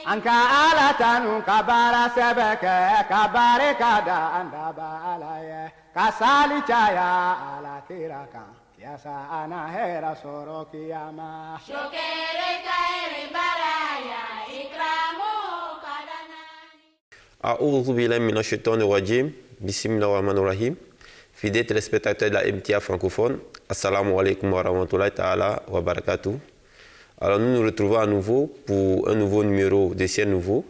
Anka ala tanu kabara sebeke kabare kada andaba alaye kasali chaya ala kiraka yasa ana hera soro kiyama shokere kaere baraya ikramu kadanani A'oudhu billahi minash shaitanir rajim. Bismillahir rahmanir rahim. Fidèles téléspectateurs de la MTA francophone, assalamu alaikum wa rahmatullahi ta'ala wa barakatuh. Alors nous nous retrouvons à nouveau pour un nouveau numéro de Ciel Nouveau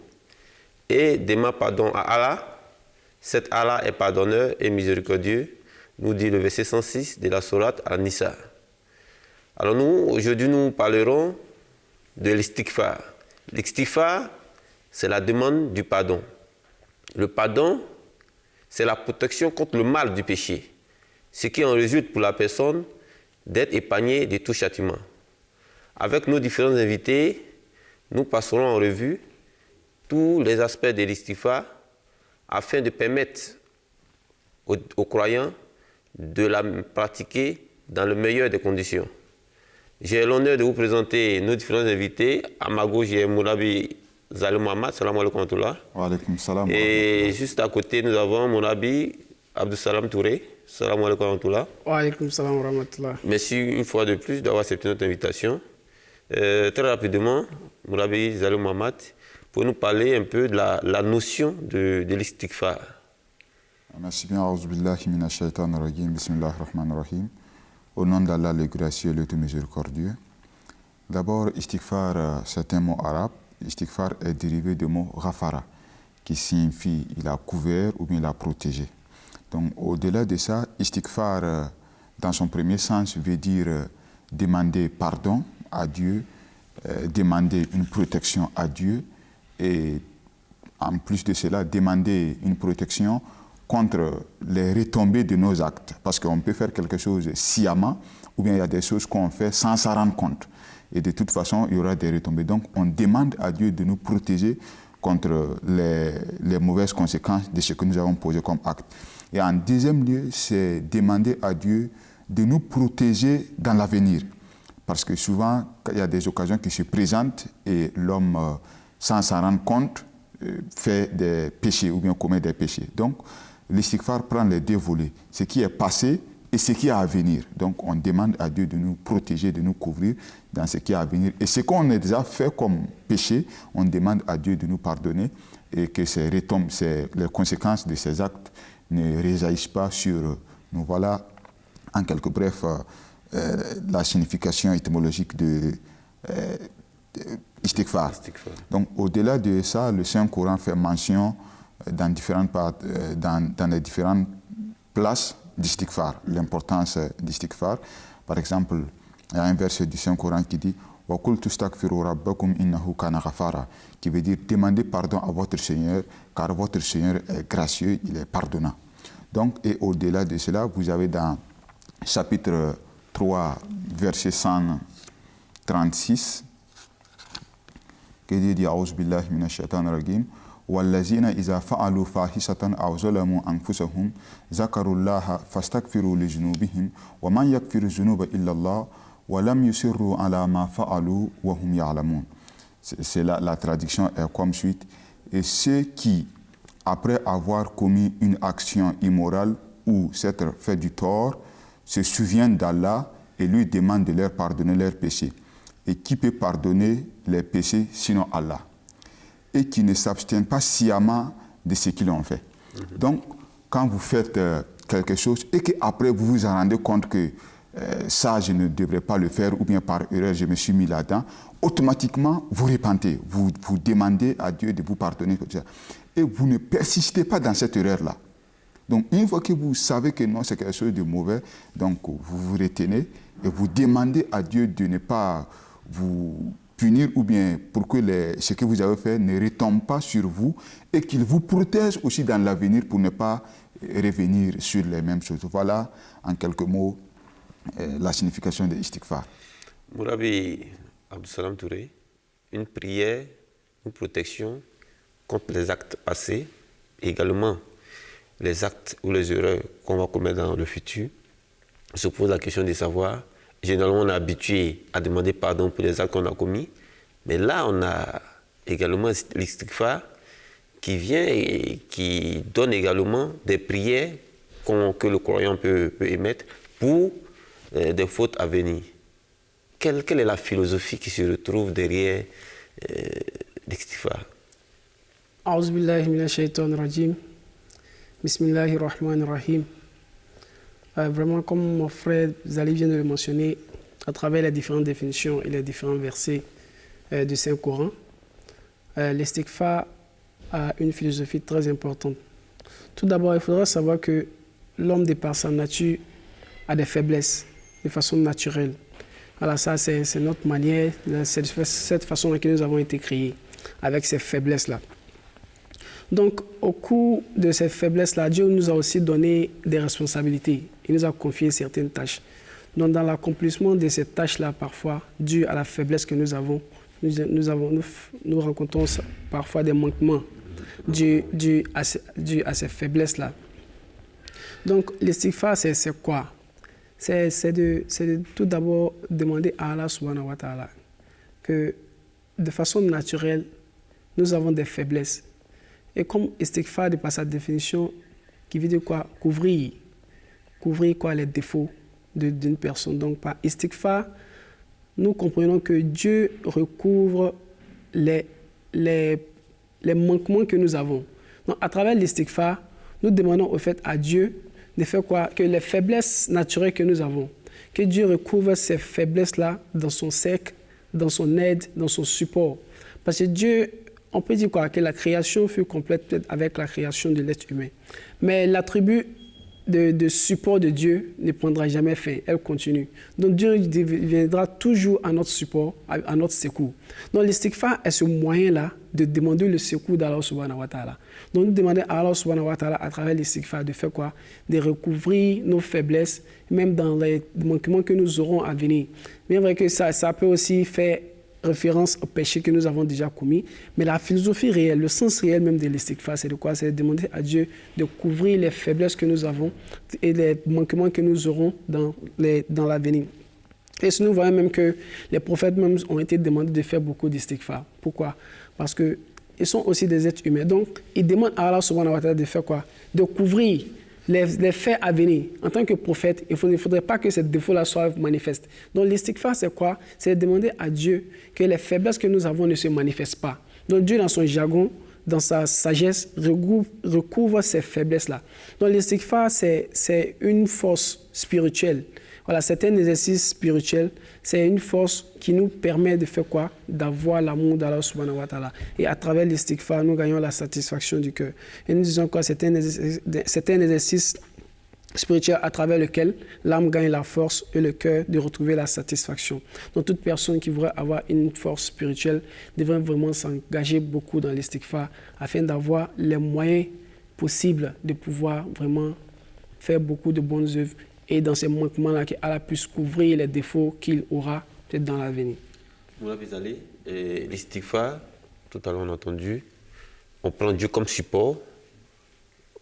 et demande pardon à Allah. Cet Allah est pardonneur et miséricordieux, nous dit le verset 106 de la sourate An-Nisa. Alors nous, aujourd'hui, nous parlerons de l'istighfar. L'istighfar, c'est la demande du pardon. Le pardon, c'est la protection contre le mal du péché, ce qui en résulte pour la personne d'être épargnée de tout châtiment. Avec nos différents invités, nous passerons en revue tous les aspects de l'istighfar afin de permettre aux croyants de la pratiquer dans le meilleur des conditions. J'ai l'honneur de vous présenter nos différents invités. À ma gauche, j'ai Moulabi Zalou Mohamed, salam alaikum wa rahmatullah. Wa alaikum salam. Et juste à côté, nous avons Moulabi Abdou Salam Touré, salam alaikum wa rahmatullah. Wa alaikum salam wa rahmatullah. Merci une fois de plus d'avoir accepté notre invitation. Très rapidement, Moulabi Zalou Mohamed, pour nous parler un peu de la notion de l'istighfar. Merci bien. A'oudhu billahi minash shaitanir rajim. Bismillahir rahmanir rahim. Au nom d'Allah, le gracieux, le tout miséricordieux. D'abord, istighfar, c'est un mot arabe. Istighfar est dérivé du mot ghafara, qui signifie il a couvert ou bien il a protégé. Donc, au-delà de ça, istighfar, dans son premier sens, veut dire demander pardon à Dieu, demander une protection à Dieu et en plus de cela, demander une protection contre les retombées de nos actes. Parce qu'on peut faire quelque chose sciemment ou bien il y a des choses qu'on fait sans s'en rendre compte. Et de toute façon, il y aura des retombées. Donc, on demande à Dieu de nous protéger contre les mauvaises conséquences de ce que nous avons posé comme acte. Et en deuxième lieu, c'est demander à Dieu de nous protéger dans l'avenir. Parce que souvent, il y a des occasions qui se présentent et l'homme, sans s'en rendre compte, fait des péchés ou bien commet des péchés. Donc, l'istighfar prend les deux volets, ce qui est passé et ce qui est à venir. Donc, on demande à Dieu de nous protéger, de nous couvrir dans ce qui est à venir. Et ce qu'on a déjà fait comme péché, on demande à Dieu de nous pardonner et que les conséquences de ces actes ne réjaillissent pas sur nous. Voilà, en quelques bref, la signification étymologique de istighfar. Donc, au-delà de ça, le Saint-Coran fait mention dans les différentes places d'istighfar, l'importance d'istighfar. Par exemple, il y a un verset du Saint-Coran qui dit « Wa qul tustaghfiru rabbakum innahu kana ghafara » qui veut dire « Demandez pardon à votre Seigneur, car votre Seigneur est gracieux, il est pardonnant. » Donc, et au-delà de cela, vous avez dans chapitre 3, verset 136, qui dit « A'oudhu billahi minash shaitanir rajim » والذين إذا فعلوا فاحشة أو ظلموا أنفسهم ذكروا الله فاستغفروا لذنوبهم ومن يغفر الذنوب إلا الله ولم يصروا على ما فعلوا وهم يعلمون. C'est la traduction est comme suite. Et ceux qui, après avoir commis une action immorale ou s'être fait du tort, se souviennent d'Allah et lui demandent de leur pardonner leurs péchés. Et qui peut pardonner les péchés sinon Allah? Et qui ne s'abstiennent pas sciemment de ce qu'ils ont fait. Donc, quand vous faites quelque chose et qu'après vous vous en rendez compte que ça, je ne devrais pas le faire, ou bien par erreur, je me suis mis là-dedans, automatiquement, vous repentez, vous demandez à Dieu de vous pardonner. Et vous ne persistez pas dans cette erreur-là. Donc, une fois que vous savez que non, c'est quelque chose de mauvais, donc vous vous retenez et vous demandez à Dieu de ne pas vous punir ou bien pour que ce que vous avez fait ne retombe pas sur vous et qu'il vous protège aussi dans l'avenir pour ne pas revenir sur les mêmes choses. Voilà, en quelques mots, la signification de l'istighfar. Moulabi Abdou Salam Touré, une prière, une protection contre les actes passés, également les actes ou les erreurs qu'on va commettre dans le futur, on se pose la question de savoir, généralement on est habitué à demander pardon pour les actes qu'on a commis, mais là on a également l'istighfar qui vient et qui donne également des prières que le croyant peut émettre pour des fautes à venir. Quelle est la philosophie qui se retrouve derrière l'istighfar? A'udhu billahi minash shaitanir rajim. Bismillahir rahmanir rahim. Vraiment, comme mon frère Zali vient de le mentionner, à travers les différentes définitions et les différents versets du Saint-Coran, l'istighfar a une philosophie très importante. Tout d'abord, il faudra savoir que l'homme, de par sa nature, a des faiblesses de façon naturelle. Alors ça, c'est notre manière, c'est cette façon dans laquelle nous avons été créés, avec ces faiblesses-là. Donc, au cours de ces faiblesses-là, Dieu nous a aussi donné des responsabilités. Il nous a confié certaines tâches. Donc, dans l'accomplissement de ces tâches-là, parfois, dû à la faiblesse que nous avons, nous rencontrons parfois des manquements dû à ces faiblesses-là. Donc, l'istighfar, c'est quoi? C'est de tout d'abord demander à Allah subhanahu wa ta'ala que de façon naturelle, nous avons des faiblesses. Et comme istighfar, de par sa définition, qui veut dire quoi? Couvrir quoi? Les défauts d'une personne. Donc, par istighfar, nous comprenons que Dieu recouvre les manquements que nous avons. Donc, à travers l'istighfar, nous demandons au fait à Dieu de faire quoi? Que les faiblesses naturelles que nous avons, que Dieu recouvre ces faiblesses-là dans son cercle, dans son aide, dans son support. Parce que Dieu, on peut dire quoi? Que la création fut complète peut-être avec la création de l'être humain. Mais l'attribut de support de Dieu ne prendra jamais fin, elle continue. Donc Dieu viendra toujours à notre support, à notre secours. Donc l'istighfar est ce moyen-là de demander le secours d'Allah subhanahu wa ta'ala. Donc nous demandons à Allah subhanahu wa ta'ala à travers l'istighfar de faire quoi? De recouvrir nos faiblesses, même dans les manquements que nous aurons à venir. Bien vrai que ça peut aussi faire référence au péché que nous avons déjà commis, mais la philosophie réelle, le sens réel même de l'istighfar, c'est de quoi? C'est de demander à Dieu de couvrir les faiblesses que nous avons et les manquements que nous aurons dans l'avenir. Et si nous voyons même que les prophètes même ont été demandés de faire beaucoup d'istighfar. Pourquoi? Parce qu'ils sont aussi des êtres humains. Donc, ils demandent à Allah subhanahu wa ta'ala de faire quoi? De couvrir les faits à venir. En tant que prophète, il ne faudrait pas que ces défauts-là soient manifestes. Donc l'istighfar, c'est quoi? C'est de demander à Dieu que les faiblesses que nous avons ne se manifestent pas. Donc Dieu, dans son jargon, dans sa sagesse, recouvre ces faiblesses-là. Donc l'istighfar, c'est une force spirituelle. Voilà, c'est un exercice spirituel, c'est une force qui nous permet de faire quoi? D'avoir l'amour d'Allah subhanahu wa ta'ala. Et à travers l'istighfar, nous gagnons la satisfaction du cœur. Et nous disons quoi? C'est un exercice spirituel à travers lequel l'âme gagne la force et le cœur de retrouver la satisfaction. Donc toute personne qui voudrait avoir une force spirituelle devrait vraiment s'engager beaucoup dans l'istighfar afin d'avoir les moyens possibles de pouvoir vraiment faire beaucoup de bonnes œuvres et dans ces manquements-là, qu'Allah puisse couvrir les défauts qu'il aura peut-être dans l'avenir. Moula Bizali, l'istighfar, tout à l'heure on a entendu, on prend Dieu comme support,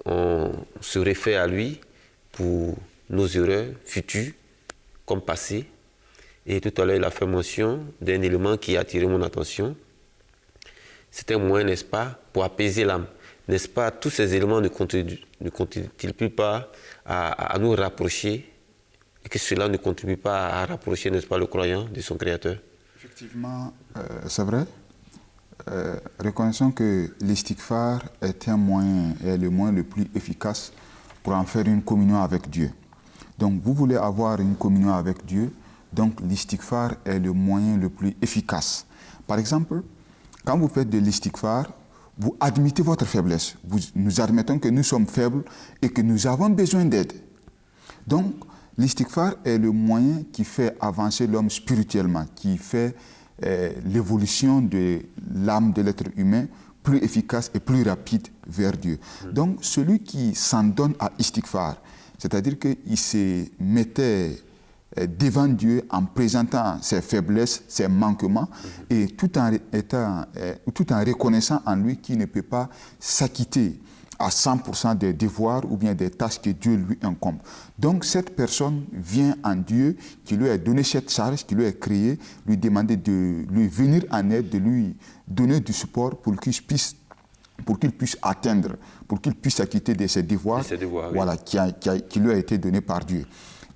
on se réfère à lui pour nos erreurs futures comme passées. Et tout à l'heure, il a fait mention d'un élément qui a attiré mon attention. C'est un moyen, n'est-ce pas, pour apaiser l'âme. N'est-ce pas, tous ces éléments ne contribuent-ils plus pas à nous rapprocher et que cela ne contribue pas à rapprocher, n'est-ce pas, le croyant de son Créateur? Effectivement, c'est vrai. Reconnaissons que l'istighfar est le moyen le plus efficace pour en faire une communion avec Dieu. Donc, vous voulez avoir une communion avec Dieu, donc l'istighfar est le moyen le plus efficace. Par exemple, quand vous faites de l'istighfar, vous admettez votre faiblesse. Nous admettons que nous sommes faibles et que nous avons besoin d'aide. Donc, l'istighfar est le moyen qui fait avancer l'homme spirituellement, qui fait l'évolution de l'âme de l'être humain plus efficace et plus rapide vers Dieu. Donc, celui qui s'en donne à istighfar, c'est-à-dire qu'il se mettait devant Dieu en présentant ses faiblesses, ses manquements, et tout en reconnaissant en lui qu'il ne peut pas s'acquitter à 100% des devoirs ou bien des tâches que Dieu lui incombe. Donc cette personne vient en Dieu qui lui a donné cette charge, qui lui a créé, lui demander de lui venir en aide, de lui donner du support pour qu'il puisse atteindre, pour qu'il puisse acquitter de ses devoirs, voilà, qui lui a été donné par Dieu.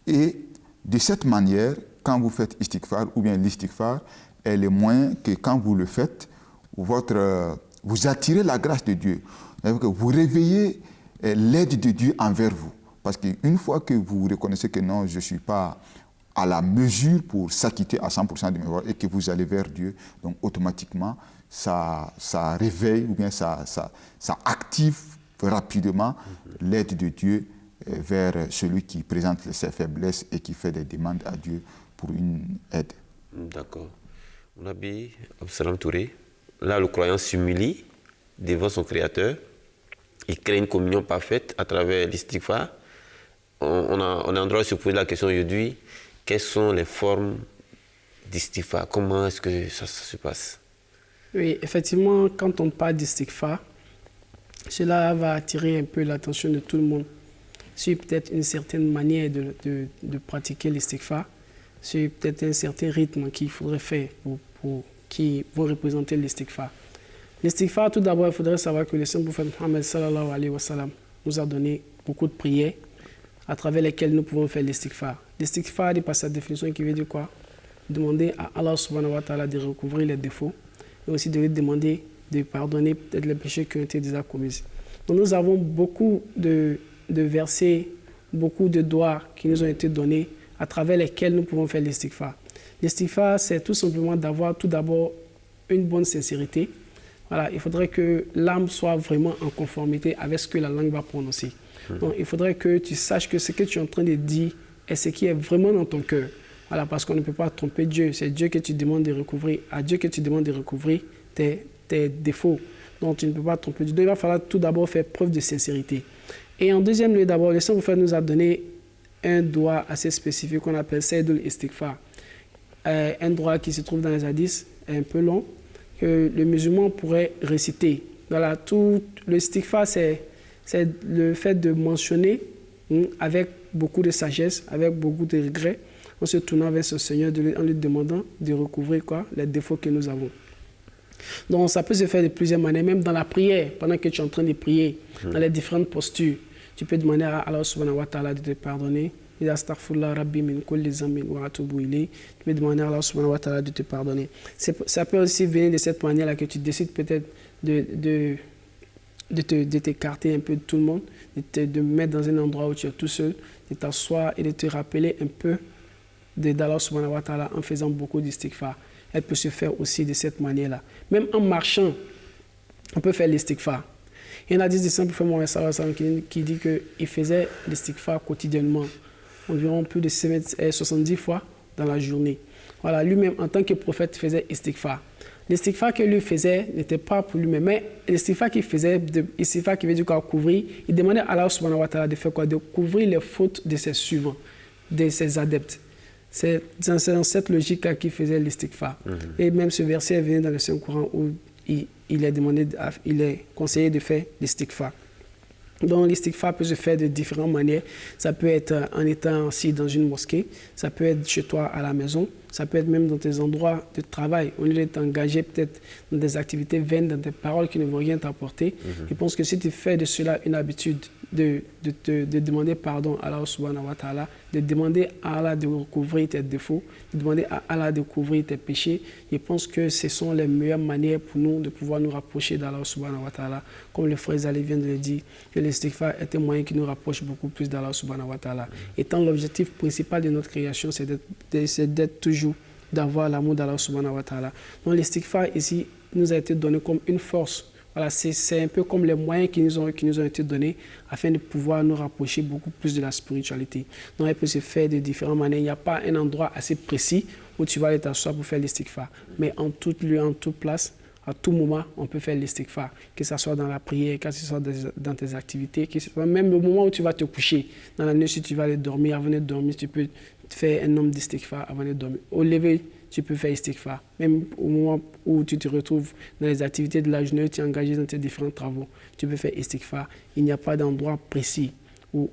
Et de cette manière, quand vous faites istighfar ou bien l'istighfar, est le moyen que quand vous le faites, vous attirez la grâce de Dieu. Vous réveillez l'aide de Dieu envers vous. Parce qu'une fois que vous reconnaissez que non, je ne suis pas à la mesure pour s'acquitter à 100% de mes devoirs et que vous allez vers Dieu, donc automatiquement, ça réveille ou bien ça active rapidement l'aide de Dieu vers celui qui présente ses faiblesses et qui fait des demandes à Dieu pour une aide. D'accord. Mon ami Absalam Touré, là le croyant s'humilie devant son Créateur, il crée une communion parfaite à travers l'istighfar. On a un droit de se poser la question aujourd'hui, quelles sont les formes d'istighfar? Comment est-ce que ça se passe? Oui, effectivement, quand on parle d'istighfar, cela va attirer un peu l'attention de tout le monde sur peut-être une certaine manière de pratiquer l'istighfar, sur peut-être un certain rythme qu'il faudrait faire qui vont représenter l'istighfar. L'istighfar, tout d'abord, il faudrait savoir que le Saint-Prophète Mohammed sallallahu alayhi wa sallam nous a donné beaucoup de prières à travers lesquelles nous pouvons faire l'istighfar. L'istighfar, par sa définition, qui veut dire quoi? Demander à Allah subhanahu wa ta'ala de recouvrir les défauts et aussi de lui demander de pardonner peut-être les péchés qui ont été déjà commis. Donc nous avons beaucoup de versets, beaucoup de doigts qui nous ont été donnés à travers lesquels nous pouvons faire l'istighfar. L'istighfar, c'est tout simplement d'avoir tout d'abord une bonne sincérité. Voilà, il faudrait que l'âme soit vraiment en conformité avec ce que la langue va prononcer. Donc il faudrait que tu saches que ce que tu es en train de dire est ce qui est vraiment dans ton cœur. Voilà, parce qu'on ne peut pas tromper Dieu. C'est Dieu que tu demandes de recouvrir, à Dieu que tu demandes de recouvrir tes défauts. Donc tu ne peux pas tromper Dieu. Donc il va falloir tout d'abord faire preuve de sincérité. Et en deuxième lieu, d'abord, le Saint-Prophète nous a donné un droit assez spécifique qu'on appelle Sayyidul Istighfar. Un droit qui se trouve dans les hadiths, un peu long, que le musulman pourrait réciter. Voilà, tout le istighfar, c'est le fait de mentionner avec beaucoup de sagesse, avec beaucoup de regret, en se tournant vers son Seigneur, en lui demandant de recouvrir les défauts que nous avons. Donc ça peut se faire de plusieurs manières, même dans la prière, pendant que tu es en train de prier, dans les différentes postures. Tu peux demander à Allah subhanahu wa ta'ala de te pardonner. Tu peux demander à Allah subhanahu wa ta'ala de te pardonner. Ça peut aussi venir de cette manière-là que tu décides peut-être de t'écarter un peu de tout le monde, de te mettre dans un endroit où tu es tout seul, de t'asseoir et de te rappeler un peu d'Allah subhanahu wa ta'ala en faisant beaucoup d'istighfar. Elle peut se faire aussi de cette manière-là. Même en marchant, on peut faire l'istighfar. Il y en a des Saint-Prophète Mohammed sallallahu alayhi wa sallam qui dit qu'il faisait l'istighfar quotidiennement, environ plus de 70 fois dans la journée. Voilà, lui-même, en tant que prophète, faisait istighfar. L'istighfar que lui faisait n'était pas pour lui-même, mais l'istighfar qu'il faisait, l'istighfar qui veut dire quoi, couvrir, il demandait à Allah subhanahu wa ta'ala de faire quoi? De couvrir les fautes de ses suivants, de ses adeptes. C'est dans cette logique-là qu'il faisait l'istighfar. Et même ce verset vient dans le Saint-Coran où il est conseillé de faire l'istighfar. Donc l'istighfar peut se faire de différentes manières. Ça peut être en étant assis dans une mosquée, ça peut être chez toi à la maison, ça peut être même dans tes endroits de travail, au lieu d'être engagé peut-être dans des activités vaines, dans des paroles qui ne vont rien t'apporter. Je pense que si tu fais de cela une habitude, de demander pardon à Allah subhanahu wa ta'ala, de demander à Allah de recouvrir tes défauts, de demander à Allah de couvrir tes péchés, je pense que ce sont les meilleures manières pour nous de pouvoir nous rapprocher d'Allah subhanahu wa ta'ala. Comme le frère Zali vient de le dire, que l'istighfar est un moyen qui nous rapproche beaucoup plus d'Allah subhanahu wa ta'ala. Étant l'objectif principal de notre création, c'est d'être toujours, d'avoir l'amour d'Allah subhanahu wa ta'ala. Donc l'istighfar ici nous a été donné comme une force. Voilà, c'est un peu comme les moyens qui nous ont été donnés afin de pouvoir nous rapprocher beaucoup plus de la spiritualité. Donc, elle peut se faire de différentes manières. Il n'y a pas un endroit assez précis où tu vas aller t'asseoir pour faire l'istighfar. Mais en tout lieu, en toute place, à tout moment, on peut faire l'istighfar. Que ce soit dans la prière, que ce soit dans tes activités, que ce soit même au moment où tu vas te coucher. Dans la nuit, si tu vas aller dormir, avant de dormir, tu peux faire un nombre d'istighfar avant de dormir. Au lever tu peux faire istighfar. Même au moment où tu te retrouves dans les activités de la journée, tu es engagé dans tes différents travaux, tu peux faire istighfar. Il n'y a pas d'endroit précis où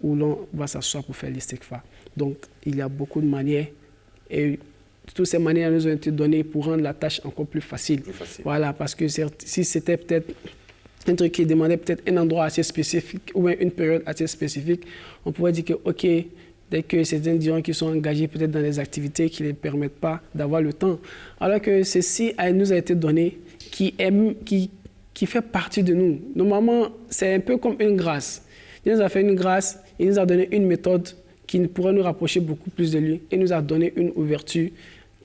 l'on va s'asseoir pour faire l'istighfar. Donc, il y a beaucoup de manières et toutes ces manières nous ont été données pour rendre la tâche encore plus facile. Voilà, parce que si c'était peut-être un truc qui demandait peut-être un endroit assez spécifique ou une période assez spécifique, on pourrait dire que, OK, dès que certains diront qu'ils sont engagés peut-être dans des activités qui ne les permettent pas d'avoir le temps. Alors que ceci nous a été donné qui fait partie de nous. Normalement, c'est un peu comme une grâce. Il nous a fait une grâce, il nous a donné une méthode qui pourrait nous rapprocher beaucoup plus de lui. Il nous a donné une ouverture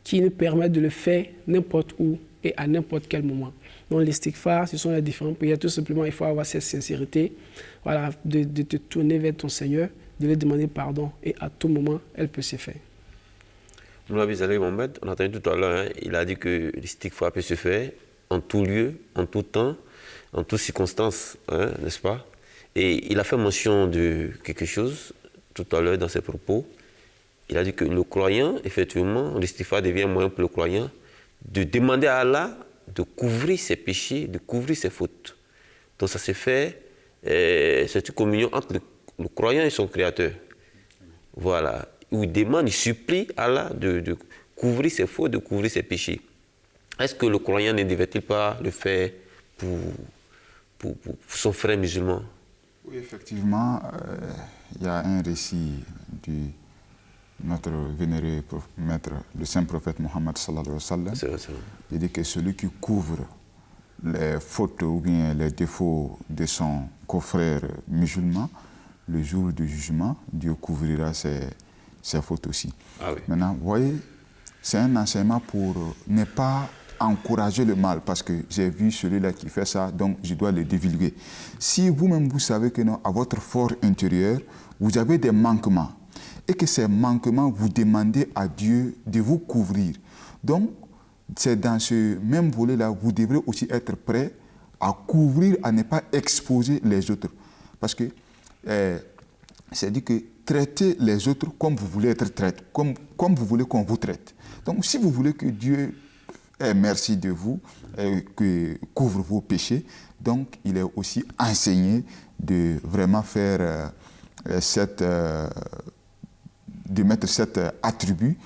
qui nous permet de le faire n'importe où et à n'importe quel moment. Donc, l'istighfar, ce sont les différentes prières. Tout simplement, il faut avoir cette sincérité, voilà, de te tourner vers ton Seigneur, de lui demander pardon et à tout moment, elle peut se faire. Moulabi Zalé Mohamed, on a entendu tout à l'heure, il a dit que l'istighfar peut se faire en tout lieu, en tout temps, en toutes circonstances, n'est-ce pas? Et il a fait mention de quelque chose tout à l'heure dans ses propos. Il a dit que le croyant, effectivement, l'istighfar devient un moyen pour le croyant de demander à Allah de couvrir ses péchés, de couvrir ses fautes. Donc ça se fait, c'est une communion entre le croyant et son Créateur. Voilà. Où il demande, il supplie Allah de couvrir ses fautes, de couvrir ses péchés. Est-ce que le croyant ne devait-il pas le faire pour son frère musulman? Oui, effectivement, il y a un récit de notre vénéré maître, le saint prophète Mohammed sallallahu alayhi wa sallam. Il dit que celui qui couvre les fautes ou bien les défauts de son confrère musulman, le jour du jugement, Dieu couvrira ses fautes aussi. Ah oui. Maintenant, vous voyez, c'est un enseignement pour ne pas encourager le mal, parce que j'ai vu celui-là qui fait ça, donc je dois le divulguer. Si vous-même, vous savez que non, à votre fort intérieur, vous avez des manquements, et que ces manquements, vous demandez à Dieu de vous couvrir. Donc, c'est dans ce même volet-là, vous devrez aussi être prêt à couvrir, à ne pas exposer les autres. Parce que c'est dit que traitez les autres comme vous voulez être traité, comme vous voulez qu'on vous traite. Donc, si vous voulez que Dieu ait merci de vous, que couvre vos péchés, donc il est aussi enseigné de vraiment faire de mettre cet attribut,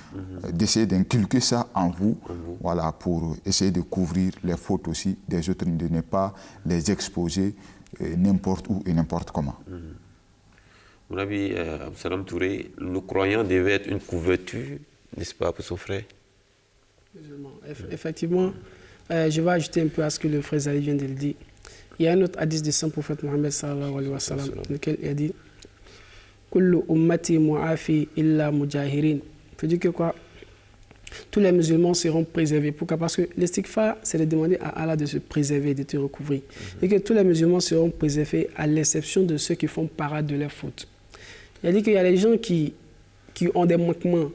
d'essayer d'inculquer ça en vous, voilà, pour essayer de couvrir les fautes aussi des autres, de ne pas les exposer n'importe où et n'importe comment. Mon ami Absalam Touré, le croyant devait être une couverture, n'est-ce pas, pour son frère? Effectivement, je vais ajouter un peu à ce que le frère Zali vient de le dire. Il y a un autre hadith du saint prophète Mohammed sallallahu alayhi wa sallam, dans lequel il a dit Kullu ummati mu'afi illa mujahirin. Ça veut dire que quoi? Tous les musulmans seront préservés. Pourquoi? Parce que l'istighfar, c'est de demander à Allah de se préserver, de te recouvrir. Et que tous les musulmans seront préservés à l'exception de ceux qui font parade de leurs fautes. Il a dit qu'il y a des gens qui ont des manquements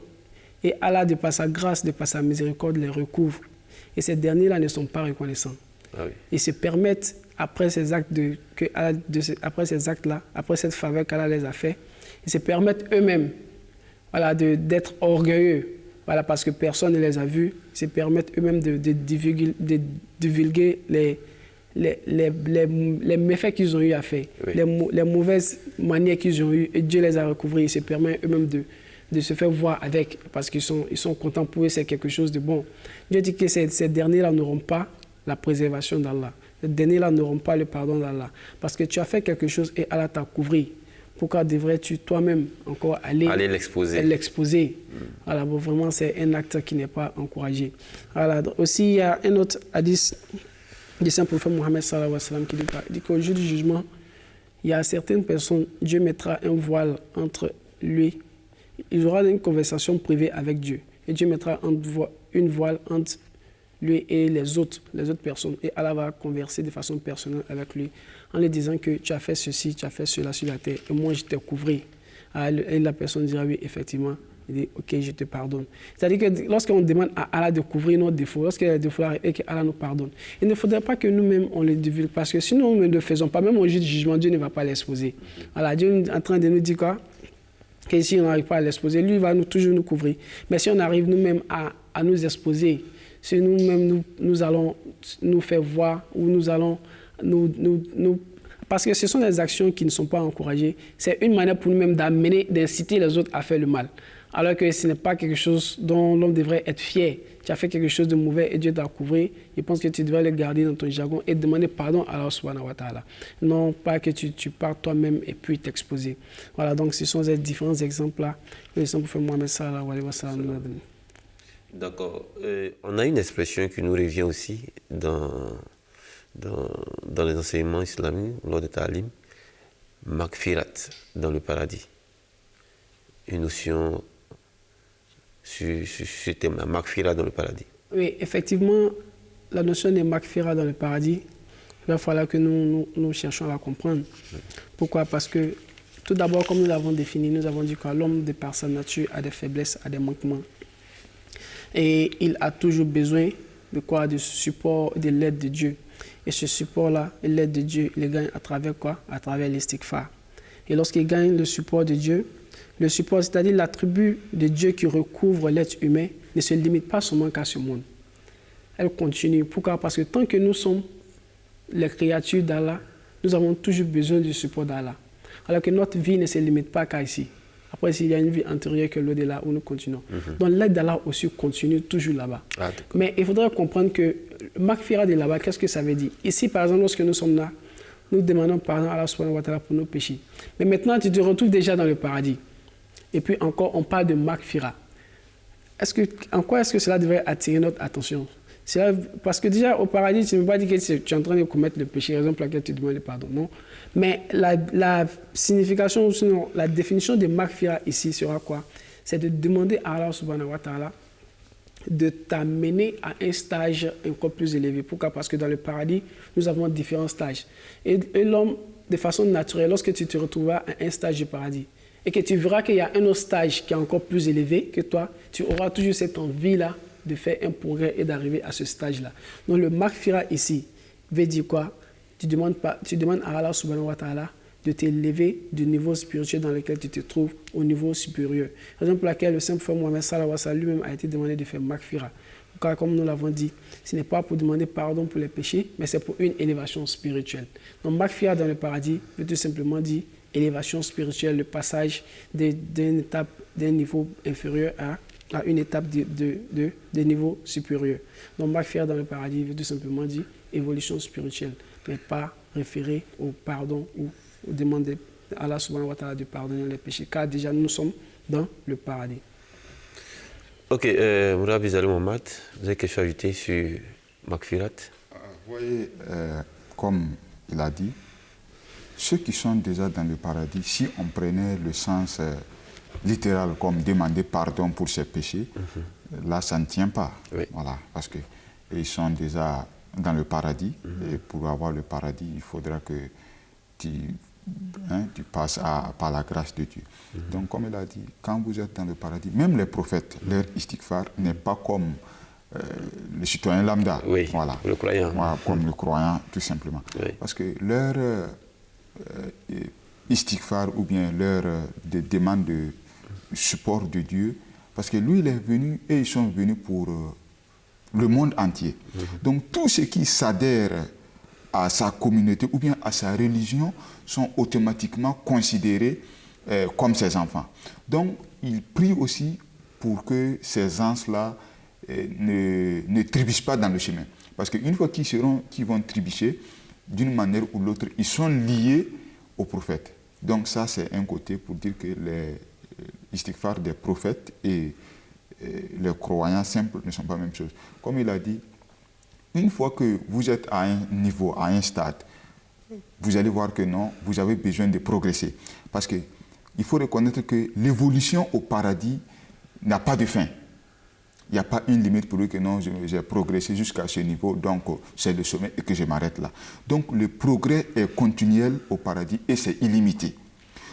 et Allah, de par sa grâce, de par sa miséricorde, les recouvre. Et ces derniers-là ne sont pas reconnaissants. Ah oui. Ils se permettent, après ces actes-là, après cette faveur qu'Allah les a fait, ils se permettent eux-mêmes, voilà, d'être orgueilleux, voilà, parce que personne ne les a vus. Ils se permettent eux-mêmes de divulguer les méfaits qu'ils ont eu à faire, oui, les mauvaises manières qu'ils ont eues, et Dieu les a recouvrées. Ils se permettent eux-mêmes de se faire voir avec, parce qu'ils sont contents pour eux, c'est quelque chose de bon. Dieu dit que ces derniers-là n'auront pas la préservation d'Allah. Ces derniers-là n'auront pas le pardon d'Allah. Parce que tu as fait quelque chose et Allah t'a couvert. Pourquoi devrais-tu toi-même encore aller l'exposer? Voilà, bon, vraiment, c'est un acte qui n'est pas encouragé. Voilà, aussi, il y a un autre hadith du saint prophète Mohammed sallallahu alayhi wa sallam qui dit qu'au jour du jugement, il y a certaines personnes, Dieu mettra un voile entre lui. Il aura une conversation privée avec Dieu. Et Dieu mettra une voile entre lui et les autres personnes. Et Allah va converser de façon personnelle avec lui en lui disant que tu as fait ceci, tu as fait cela sur la terre et moi je t'ai couvert. Et la personne dira oui, effectivement. Il dit ok, je te pardonne. C'est-à-dire que lorsqu'on demande à Allah de couvrir nos défauts, lorsqu'il y a des défauts et que Allah nous pardonne, il ne faudrait pas que nous-mêmes on les divulgue parce que si nous ne le faisons pas, même au jour du jugement, Dieu ne va pas l'exposer. Voilà, Dieu est en train de nous dire quoi? Que si on n'arrive pas à l'exposer, lui va toujours nous couvrir. Mais si on arrive nous-mêmes à nous exposer, si nous-mêmes nous allons nous faire voir ou nous allons parce que ce sont des actions qui ne sont pas encouragées. C'est une manière pour nous-mêmes d'inciter les autres à faire le mal. Alors que ce n'est pas quelque chose dont l'homme devrait être fier. Tu as fait quelque chose de mauvais et Dieu t'a couvert. Je pense que tu devrais le garder dans ton jargon et demander pardon à Allah subhanahu wa ta'ala. Non pas que tu partes toi-même et puis t'exposer. Voilà, donc ce sont ces différents exemples-là que le Saint-Prophète Mohammed sallallahu alayhi wa sallam nous a donnés. D'accord. On a une expression qui nous revient aussi dans les enseignements islamiques, lors de Ta'alim, Maghfirat, dans le paradis. Une notion sur ce thème, Maghfirat dans le paradis. Oui, effectivement, la notion de Maghfirat dans le paradis, il va falloir que nous cherchions à la comprendre. Pourquoi? Parce que, tout d'abord, comme nous l'avons défini, nous avons dit que l'homme, de par sa nature, a des faiblesses, a des manquements. Et il a toujours besoin de quoi? De support, de l'aide de Dieu. Et ce support-là, l'aide de Dieu, il le gagne à travers quoi? À travers l'istighfar. Et lorsqu'il gagne le support de Dieu, le support, c'est-à-dire l'attribut de Dieu qui recouvre l'être humain, ne se limite pas seulement qu'à ce monde. Elle continue. Pourquoi? Parce que tant que nous sommes les créatures d'Allah, nous avons toujours besoin du support d'Allah. Alors que notre vie ne se limite pas qu'à ici. Après, s'il y a une vie antérieure que l'au-delà où nous continuons. Donc l'aide d'Allah aussi continue toujours là-bas. Mais il faudrait comprendre que Maghfirat de là-bas, qu'est-ce que ça veut dire? Ici, par exemple, lorsque nous sommes là, nous demandons pardon à Allah subhanahu wa ta'ala pour nos péchés. Mais maintenant, tu te retrouves déjà dans le paradis. Et puis encore, on parle de Maghfirat. En quoi est-ce que cela devrait attirer notre attention? Parce que déjà, au paradis, tu ne peux pas dire que tu es en train de commettre le péché, raison pour laquelle tu demandes le pardon. Non. Mais la signification, sinon, la définition de Maghfirat ici sera quoi? C'est de demander à Allah subhanahu wa ta'ala de t'amener à un stage encore plus élevé. Pourquoi? Parce que dans le paradis, nous avons différents stages. Et l'homme, de façon naturelle, lorsque tu te retrouveras à un stage du paradis, et que tu verras qu'il y a un autre stage qui est encore plus élevé que toi, tu auras toujours cette envie-là de faire un progrès et d'arriver à ce stage-là. Donc le Maghfirat ici veut dire quoi? Tu demandes à Allah subhanahu wa ta'ala de t'élever du niveau spirituel dans lequel tu te trouves au niveau supérieur. Raison pour laquelle le Saint-Prophète Mohammed sallallahu alayhi wa sallam lui-même a été demandé de faire Maghfirat. Car comme nous l'avons dit, ce n'est pas pour demander pardon pour les péchés, mais c'est pour une élévation spirituelle. Donc Maghfirat dans le paradis veut tout simplement dire élévation spirituelle, le passage d'une étape, d'un niveau inférieur à une étape de niveau supérieur. Donc Maghfirat dans le paradis veut tout simplement dire évolution spirituelle, mais pas référer au pardon ou demander à Allah subhanahu wa ta'ala de pardonner les péchés, car déjà nous sommes dans le paradis. Ok, Mourad Bizali Mohamed, vous avez quelque chose à ajouter sur Maghfirat? Vous voyez, comme il a dit, ceux qui sont déjà dans le paradis, si on prenait le sens littéral comme demander pardon pour ses péchés, là ça ne tient pas. Oui. Voilà, parce qu'ils sont déjà dans le paradis, et pour avoir le paradis, il faudra que tu passes par la grâce de Dieu. Donc comme il a dit, quand vous êtes dans le paradis, même les prophètes, leur istighfar n'est pas comme le citoyen lambda. Oui, voilà. Le croyant. Voilà, comme le croyant, tout simplement. Oui. Parce que leur istighfar ou bien leur demande de support de Dieu, parce que lui, il est venu et ils sont venus pour le monde entier. Donc tous ceux qui s'adhèrent à sa communauté ou bien à sa religion sont automatiquement considérés comme ses enfants. Donc il prie aussi pour que ces anges-là ne trébuchent pas dans le chemin. Parce qu'une fois qu'ils vont trébucher, d'une manière ou l'autre, ils sont liés au prophète. Donc ça, c'est un côté pour dire que les istighfar des prophètes et les croyants simples ne sont pas la même chose. Comme il a dit, une fois que vous êtes à un niveau, à un stade, vous allez voir que non, vous avez besoin de progresser. Parce qu'il faut reconnaître que l'évolution au paradis n'a pas de fin. Il n'y a pas une limite pour lui que non, j'ai progressé jusqu'à ce niveau, donc c'est le sommet et que je m'arrête là. Donc le progrès est continuel au paradis et c'est illimité.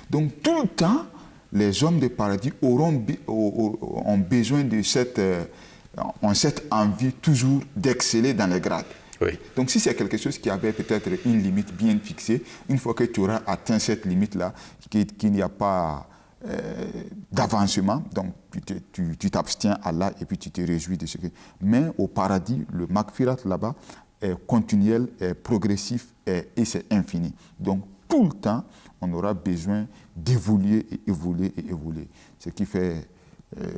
Donc tout le temps, les hommes de paradis ont besoin de cette envie toujours d'exceller dans les grades. Oui. Donc si c'est quelque chose qui avait peut-être une limite bien fixée, une fois que tu auras atteint cette limite-là, qu'il n'y a pas d'avancement, donc tu t'abstiens à Allah et puis tu te réjouis de ce que... Mais au paradis, le Maghfirat là-bas est continuel, est progressif et c'est infini. Donc tout le temps, on aura besoin d'évoluer et évoluer et évoluer. Ce qui fait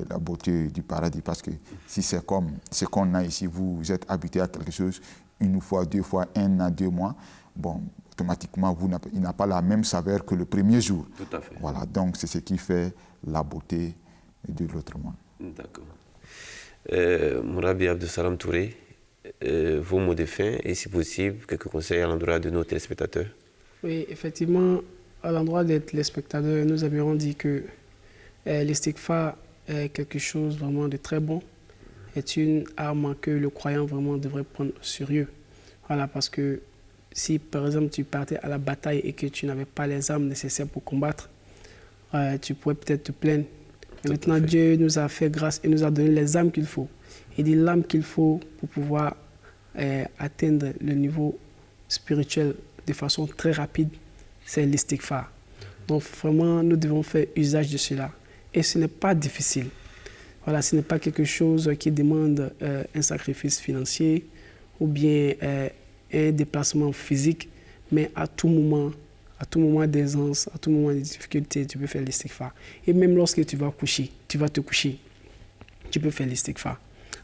la beauté du paradis, parce que si c'est comme ce qu'on a ici, vous êtes habitué à quelque chose une fois, 2 fois, 1 an, 2 mois, bon, automatiquement, il n'a pas la même saveur que le premier jour. Tout à fait. Voilà, donc c'est ce qui fait la beauté de l'autre monde. D'accord. Mourabi Abdussalam Touré, vos mots de fin et si possible, quelques conseils à l'endroit de nos téléspectateurs. Oui, effectivement, à l'endroit des téléspectateurs, nous avions dit que l'istighfar est quelque chose vraiment de très bon, est une arme que le croyant vraiment devrait prendre au sérieux. Voilà, parce que si par exemple tu partais à la bataille et que tu n'avais pas les armes nécessaires pour combattre, tu pourrais peut-être te plaindre. Et maintenant, Dieu nous a fait grâce et nous a donné les armes qu'il faut. Il dit l'arme qu'il faut pour pouvoir atteindre le niveau spirituel de façon très rapide, c'est l'istighfar. Donc vraiment, nous devons faire usage de cela. Et ce n'est pas difficile. Voilà, ce n'est pas quelque chose qui demande un sacrifice financier ou bien un déplacement physique, mais à tout moment d'aisance, à tout moment de difficulté, tu peux faire l'istighfar. Et même lorsque tu vas te coucher, tu peux faire l'istighfar.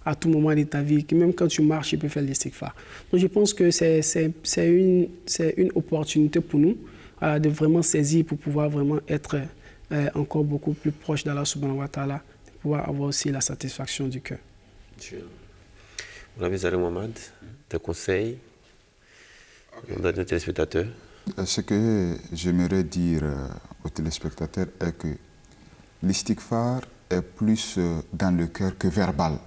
À tout moment de ta vie, même quand tu marches, tu peux faire l'istighfar. Donc je pense que c'est une opportunité pour nous de vraiment saisir pour pouvoir vraiment être encore beaucoup plus proche d'Allah subhanahu wa ta'ala, de pouvoir avoir aussi la satisfaction du cœur. Rabbi Zalé Mohamed, des conseils à nos téléspectateurs? Ce que j'aimerais dire aux téléspectateurs est que l'istighfar est plus dans le cœur que verbal.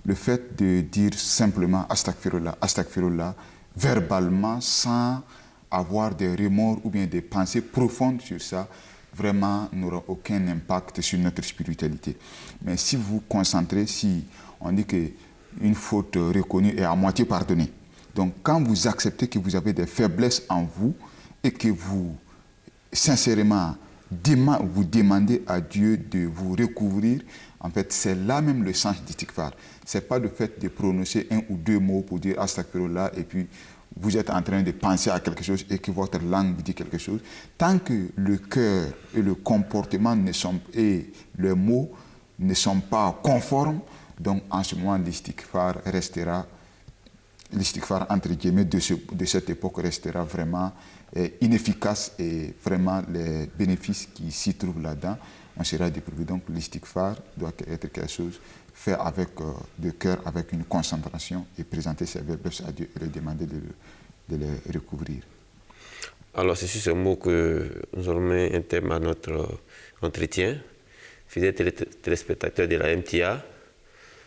Le fait de dire simplement astaghfirullah, astaghfirullah, verbalement, sans avoir des remords ou bien des pensées profondes sur ça, vraiment n'aura aucun impact sur notre spiritualité. Mais si vous vous concentrez, si on dit qu'une faute reconnue est à moitié pardonnée, donc quand vous acceptez que vous avez des faiblesses en vous et que vous, sincèrement, vous demandez à Dieu de vous recouvrir, en fait, c'est là même le sens d'istighfar. Ce n'est pas le fait de prononcer 1 ou 2 mots pour dire astaghfirullah et puis vous êtes en train de penser à quelque chose et que votre langue vous dit quelque chose. Tant que le cœur et le comportement et les mots ne sont pas conformes, donc en ce moment l'istighfar restera, l'istighfar entre guillemets de cette époque restera vraiment inefficace et vraiment les bénéfices qui s'y trouvent là-dedans, on sera déprivé. Donc l'istighfar doit être quelque chose fait avec de cœur, avec une concentration et présenter ses faiblesses à Dieu et lui demander de les recouvrir. Alors c'est sur ce mot que nous allons mettre un thème à notre entretien. Fidèles téléspectateurs de la MTA,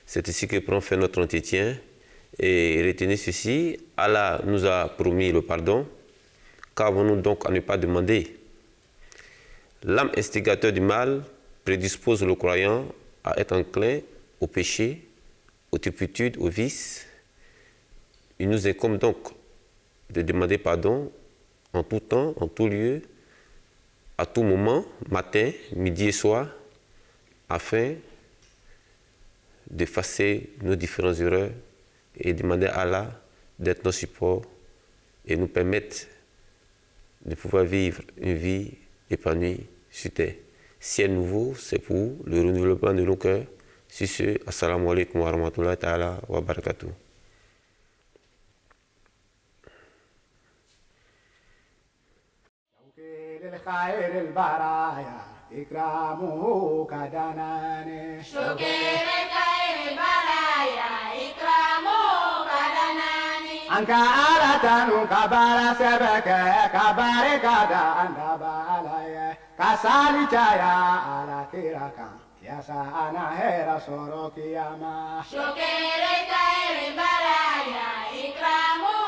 c'est ici que prend fin notre entretien. Et retenez ceci, Allah nous a promis le pardon, qu'avons-nous donc à ne pas demander? L'âme instigateur du mal prédispose le croyant à être enclin au péché, aux turpitudes, aux vices. Il nous incombe donc de demander pardon en tout temps, en tout lieu, à tout moment, matin, midi et soir, afin d'effacer nos différentes erreurs et demander à Allah d'être notre support et nous permettre de pouvoir vivre une vie épanouie sur terre. Ciel nouveau, c'est pour le renouvellement de nos cœurs. Sur ce, assalamu alaikum wa rahmatullahi ta'ala wa barakatuh. Anka ala tanu kabara sebeke kabare kada anda balaye kasali chaya ala tirakan yasa ana hera soro kiyama shokere kaere baraya ikramu